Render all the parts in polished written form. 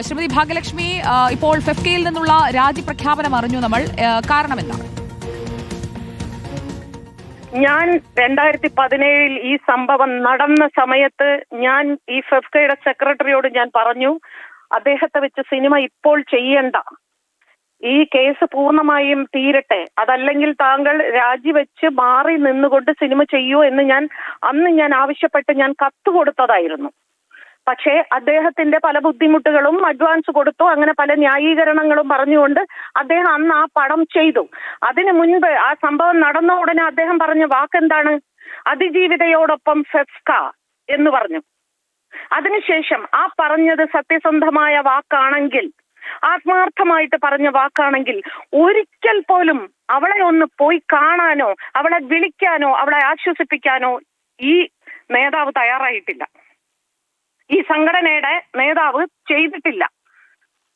ശ്രീമതി ഭാഗ്യലക്ഷ്മി, ഇപ്പോൾ ഫെഫ്കയിൽ നിന്നുള്ള രാജി പ്രഖ്യാപനം അറിഞ്ഞു നമ്മൾ. കാരണം എന്താണ്? ഞാൻ 2017 ഈ സംഭവം നടന്ന സമയത്ത് ഞാൻ ഈ ഫെഫ്കയുടെ സെക്രട്ടറിയോട് ഞാൻ പറഞ്ഞു, അദ്ദേഹത്തെ വെച്ച് സിനിമ ഇപ്പോൾ ചെയ്യണ്ട, ഈ കേസ് പൂർണ്ണമായും തീരട്ടെ, അതല്ലെങ്കിൽ താങ്കൾ രാജിവെച്ച് മാറി നിന്നുകൊണ്ട് സിനിമ ചെയ്യൂ എന്ന് അന്ന് ഞാൻ ആവശ്യപ്പെട്ട് ഞാൻ കത്ത് കൊടുത്തതായിരുന്നു. പക്ഷേ അദ്ദേഹത്തിന്റെ പല ബുദ്ധിമുട്ടുകളും അഡ്വാൻസ് കൊടുത്തു, അങ്ങനെ പല ന്യായീകരണങ്ങളും പറഞ്ഞുകൊണ്ട് അദ്ദേഹം അന്ന് ആ പടം ചെയ്തു. അതിനു മുൻപ് ആ സംഭവം നടന്ന ഉടനെ അദ്ദേഹം പറഞ്ഞ വാക്കെന്താണ്? അതിജീവിതയോടൊപ്പം ഫെഫ്ക എന്ന് പറഞ്ഞു. അതിനുശേഷം ആ പറഞ്ഞത് സത്യസന്ധമായ വാക്കാണെങ്കിൽ, ആത്മാർത്ഥമായിട്ട് പറഞ്ഞ വാക്കാണെങ്കിൽ, ഒരിക്കൽ പോലും അവളെ ഒന്ന് പോയി കാണാനോ അവളെ വിളിക്കാനോ അവളെ ആശ്വസിപ്പിക്കാനോ ഈ നേതാവ് തയ്യാറായിട്ടില്ല, ഈ സംഘടനയുടെ നേതാവ് ചെയ്തിട്ടില്ല.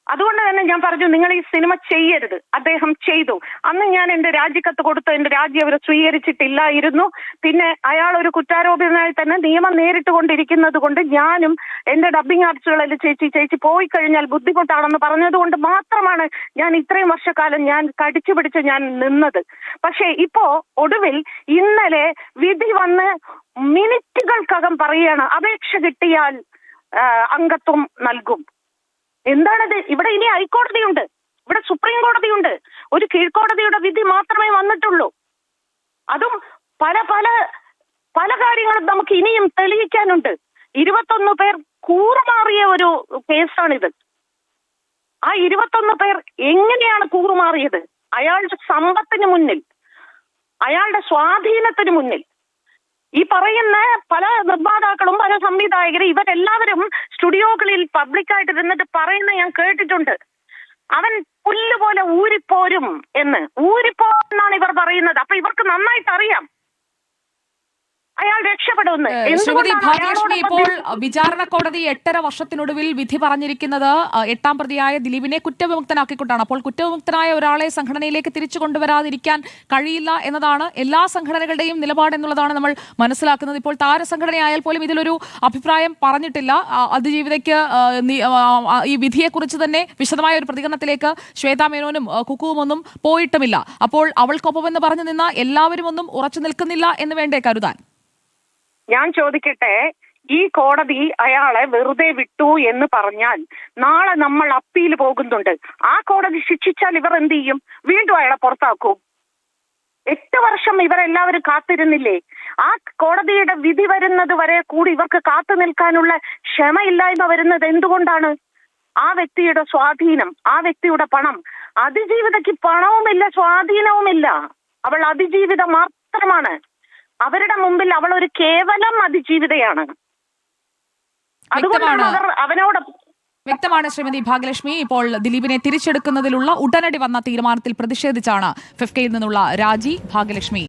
അതുകൊണ്ട് തന്നെ ഞാൻ പറഞ്ഞു, നിങ്ങൾ ഈ സിനിമ ചെയ്യരുത്. അദ്ദേഹം ചെയ്തു. അന്ന് ഞാൻ എന്റെ രാജിക്കത്ത് കൊടുത്തു, എന്റെ രാജി അവർ സ്വീകരിച്ചിട്ടില്ലായിരുന്നു. പിന്നെ അയാൾ ഒരു കുറ്റാരോപിതനായി തന്നെ നിയമം നേരിട്ട് കൊണ്ടിരിക്കുന്നത് കൊണ്ട് ഞാനും എന്റെ ഡബ്ബിംഗ് ആർട്സുകളിൽ ചേച്ചി പോയി കഴിഞ്ഞാൽ ബുദ്ധിമുട്ടാണെന്ന് പറഞ്ഞതുകൊണ്ട് മാത്രമാണ് ഞാൻ ഇത്രയും വർഷക്കാലം ഞാൻ കടിച്ചു പിടിച്ച് ഞാൻ നിന്നത്. പക്ഷേ ഇപ്പോ ഒടുവിൽ ഇന്നലെ വിധി വന്ന് മിനിറ്റുകൾക്കകം പറയുകയാണ്, അപേക്ഷ കിട്ടിയാൽ അംഗത്വം നൽകും. എന്താണത്? ഇവിടെ ഇനി ഹൈക്കോടതിയുണ്ട്, ഇവിടെ സുപ്രീം കോടതിയുണ്ട്, ഒരു കീഴ്ക്കോടതിയുടെ വിധി മാത്രമേ വന്നിട്ടുള്ളൂ. അതും പല പല പല കാര്യങ്ങളും നമുക്ക് ഇനിയും തെളിയിക്കാനുണ്ട്. 21 പേർ കൂറുമാറിയ ഒരു കേസാണിത്. ആ 21 പേർ എങ്ങനെയാണ് കൂറുമാറിയത്? അയാളുടെ സമ്പത്തിന് മുന്നിൽ, അയാളുടെ സ്വാധീനത്തിന് മുന്നിൽ. ഈ പറയുന്ന പല നിർമ്മാതാക്കളും പല സംവിധായകരും ഇവരെല്ലാവരും സ്റ്റുഡിയോകളിൽ പബ്ലിക്കായിട്ട് ഇരുന്നിട്ട് പറയുന്ന ഞാൻ കേട്ടിട്ടുണ്ട്, അവൻ പുല്ലുപോലെ ഊരിപ്പോരും എന്ന്. ഊരിപ്പോന്നാണ് ഇവർ പറയുന്നത്. അപ്പൊ ഇവർക്ക് നന്നായിട്ട് അറിയാം അയാൾ രക്ഷപ്പെടുമെന്ന്. ശ്രീമതി ഭാഗ്യലക്ഷ്മി, ഇപ്പോൾ വിചാരണ കോടതി 8.5 വർഷത്തിനൊടുവിൽ വിധി പറഞ്ഞിരിക്കുന്നത് 8ാം പ്രതിയായ ദിലീപിനെ കുറ്റവിമുക്തനാക്കിക്കൊണ്ടാണ്. അപ്പോൾ കുറ്റവിമുക്തനായ ഒരാളെ സംഘടനയിലേക്ക് തിരിച്ചു കൊണ്ടുവരാതിരിക്കാൻ കഴിയില്ല എന്നതാണ് എല്ലാ സംഘടനകളുടെയും നിലപാട് എന്നുള്ളതാണ് നമ്മൾ മനസ്സിലാക്കുന്നത്. ഇപ്പോൾ താരസംഘടനയായാൽ പോലും ഇതിലൊരു അഭിപ്രായം പറഞ്ഞിട്ടില്ല. അതിജീവിതയ്ക്ക് ഈ വിധിയെക്കുറിച്ച് തന്നെ വിശദമായ ഒരു പ്രതികരണത്തിലേക്ക് ശ്വേതാ മേനോനും കുക്കുവും ഒന്നും പോയിട്ടുമില്ല. അപ്പോൾ അവൾക്കൊപ്പമെന്ന് പറഞ്ഞു നിന്ന എല്ലാവരും ഒന്നും ഉറച്ചു നിൽക്കുന്നില്ല എന്ന് വേണ്ടേ കരുതാൻ? ഞാൻ ചോദിക്കട്ടെ, ഈ കോടതി അയാളെ വെറുതെ വിട്ടു എന്ന് പറഞ്ഞാൽ നാളെ നമ്മൾ അപ്പീൽ പോകുന്നുണ്ട്. ആ കോടതി ശിക്ഷിച്ചാൽ ഇവർ എന്ത് ചെയ്യും? വീണ്ടും അയാളെ പുറത്താക്കും. 8 വർഷം ഇവരെല്ലാവരും കാത്തിരുന്നില്ലേ? ആ കോടതിയുടെ വിധി വരുന്നത് വരെ കൂടി ഇവർക്ക് കാത്തു നിൽക്കാനുള്ള ക്ഷമയില്ലായ്മ വരുന്നത് എന്തുകൊണ്ടാണ്? ആ വ്യക്തിയുടെ സ്വാധീനം, ആ വ്യക്തിയുടെ പണം. അതിജീവിതയ്ക്ക് പണവുമില്ല, സ്വാധീനവുമില്ല. അവൾ അതിജീവിത മാത്രമാണ്. അവരുടെ മുമ്പിൽ അവൾ ഒരു കേവലം അതിജീവിതയാണ്. അതുകൊണ്ടാണ് അവർ അവനോട്. വ്യക്തമാണ് ശ്രീമതി ഭാഗ്യലക്ഷ്മി. ഇപ്പോൾ ദിലീപിനെ തിരിച്ചെടുക്കുന്നതിലുള്ള ഉടനടി വന്ന തീരുമാനത്തിൽ പ്രതിഷേധിച്ചാണ് ഫെഫ്കയിൽ നിന്നുള്ള രാജി ഭാഗ്യലക്ഷ്മി